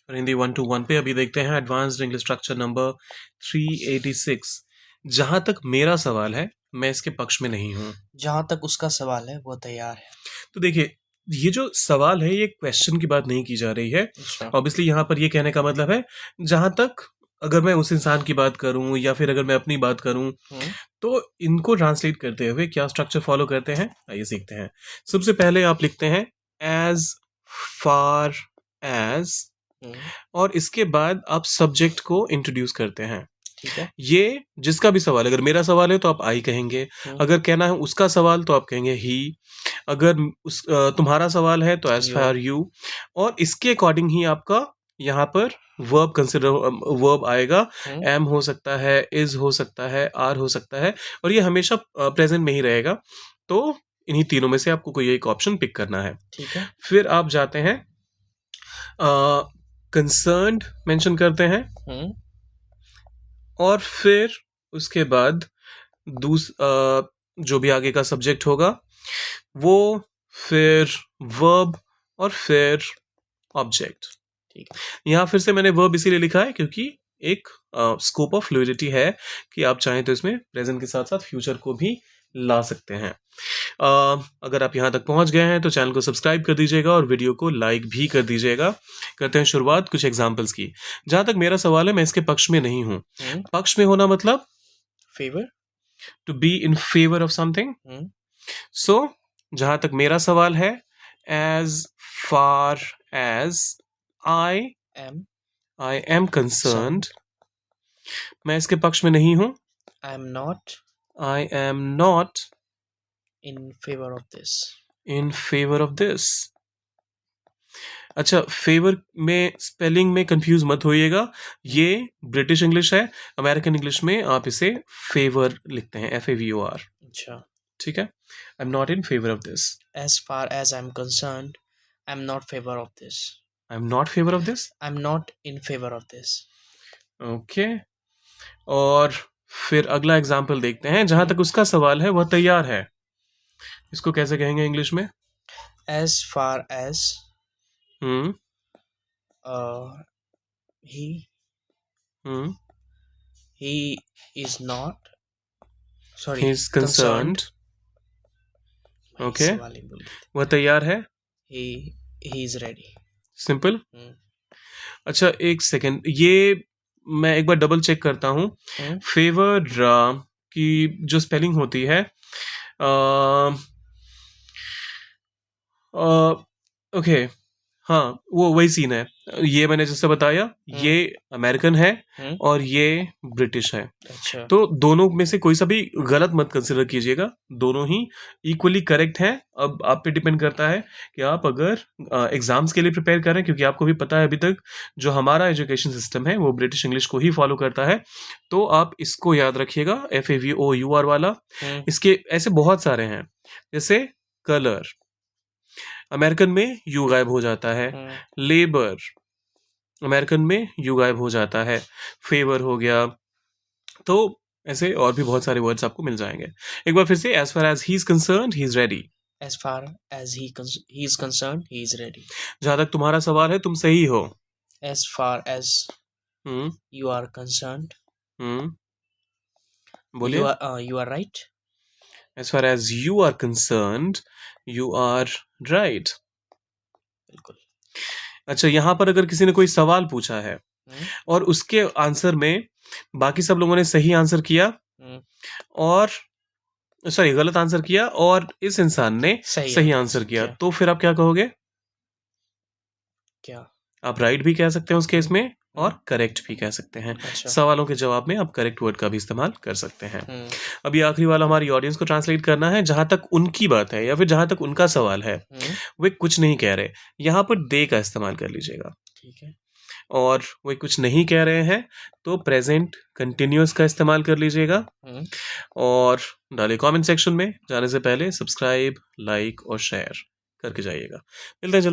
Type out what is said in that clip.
और हिंदी 1-1 पे अभी देखते हैं एडवांस्ड इंग्लिश स्ट्रक्चर नंबर 386। जहां तक मेरा सवाल है मैं इसके पक्ष में नहीं हूं। जहां तक उसका सवाल है वो तैयार है। तो देखिए, ये जो सवाल है ये क्वेश्चन की बात नहीं की जा रही है। ऑब्वियसली यहाँ पर ये कहने का मतलब है जहां तक अगर मैं उस इंसान की बात करूं या फिर अगर मैं अपनी बात करूं तो इनको ट्रांसलेट करते हुए क्या स्ट्रक्चर फॉलो करते हैं, आइए सीखते हैं। सबसे पहले आप लिखते हैं एज फार एज, और इसके बाद आप सब्जेक्ट को इंट्रोड्यूस करते हैं। ठीक है। ये जिसका भी सवाल, अगर मेरा सवाल है तो आप आई कहेंगे, अगर कहना है उसका सवाल तो आप कहेंगे ही, अगर तुम्हारा सवाल है तो एज फार यू, और इसके अकॉर्डिंग ही आपका यहाँ पर वर्ब कंसिडर वर्ब आएगा। एम हो सकता है, इज हो सकता है, आर हो सकता है, और ये हमेशा प्रेजेंट में ही रहेगा। तो इन्हीं तीनों में से आपको कोई एक ऑप्शन पिक करना है। ठीक है। फिर आप जाते हैं कंसर्न्ड मेंशन करते हैं, और फिर उसके बाद जो भी आगे का सब्जेक्ट होगा वो, फिर वर्ब, और फिर ऑब्जेक्ट। ठीक है। यहाँ फिर से मैंने वर्ब इसीलिए लिखा है क्योंकि एक स्कोप ऑफ फ्लूइडिटी है कि आप चाहें तो इसमें प्रेजेंट के साथ साथ फ्यूचर को भी ला सकते हैं। अगर आप यहाँ तक पहुंच गए हैं तो चैनल को सब्सक्राइब कर दीजिएगा और वीडियो को लाइक भी कर दीजिएगा। करते हैं शुरुआत कुछ एग्जांपल्स की। जहां तक मेरा सवाल है मैं इसके पक्ष में नहीं हूं। पक्ष में होना मतलब favour, to be in favour of something. So जहां तक मेरा सवाल है, as far as I am concerned, मैं इसके पक्ष में नहीं हूं। I am not in favour of this. अच्छा, फेवर में स्पेलिंग में कंफ्यूज मत होइएगा, ये ब्रिटिश इंग्लिश है। अमेरिकन इंग्लिश में आप इसे फेवर लिखते हैं, FAVOR। अच्छा, ठीक है। I am not in favour of this. As far as I am concerned, I am not favour of this. I am not favour of this. I am not in favour of this. Okay, और फिर अगला example देखते हैं। जहां तक उसका सवाल है वह तैयार है, इसको कैसे कहेंगे इंग्लिश में? As far as he is not, sorry, he is concerned. Okay, वह तैयार है। he is ready. सिंपल। अच्छा, एक सेकेंड, ये मैं एक बार डबल चेक करता हूँ। फेवर की जो स्पेलिंग होती है, ओके, हाँ, वो वही सीन है। ये मैंने जैसे बताया, ये अमेरिकन है और ये ब्रिटिश है। अच्छा। तो दोनों में से कोई सा भी गलत मत कंसिडर कीजिएगा, दोनों ही इक्वली करेक्ट हैं। अब आप पे डिपेंड करता है कि आप अगर एग्जाम्स के लिए प्रिपेयर कर रहे हैं, क्योंकि आपको भी पता है अभी तक जो हमारा एजुकेशन सिस्टम है वो ब्रिटिश इंग्लिश को ही फॉलो करता है। तो आप इसको याद रखिएगा, FAVOUR वाला। इसके ऐसे बहुत सारे हैं, जैसे कलर, अमेरिकन में यू गायब हो जाता है। लेबर, अमेरिकन में यू गायब हो जाता है। फेवर हो गया। तो ऐसे और भी बहुत सारे वर्ड्स आपको मिल जाएंगे। एक बार फिर से, as far as he is concerned, he is ready. As far as he is concerned, he is ready. जहां तक तुम्हारा सवाल है तुम सही हो। As far as you are concerned, बोलिए। you are right. As far as you are concerned, you are right. बिल्कुल। अच्छा, यहाँ पर अगर किसी ने कोई सवाल पूछा है और उसके आंसर में बाकी सब लोगों ने सही आंसर किया और सॉरी गलत आंसर किया और इस इंसान ने सही आंसर किया, तो फिर आप क्या कहोगे? क्या? आप राइट भी कह सकते हैं उस केस में और करेक्ट भी कह सकते हैं। अच्छा। सवालों के जवाब में आप करेक्ट वर्ड का भी इस्तेमाल कर सकते हैं। अभी आखिरी वाला हमारी ऑडियंस को ट्रांसलेट करना है। जहां तक उनकी बात है या फिर जहां तक उनका सवाल है वे कुछ नहीं कह रहे, यहाँ पर दे का इस्तेमाल कर लीजिएगा। ठीक है। और वे कुछ नहीं कह रहे हैं तो प्रेजेंट कंटिन्यूअस का इस्तेमाल कर लीजिएगा। और डालिए कमेंट सेक्शन में। जाने से पहले सब्सक्राइब, लाइक और शेयर करके जाइएगा। मिलते हैं जल्दी।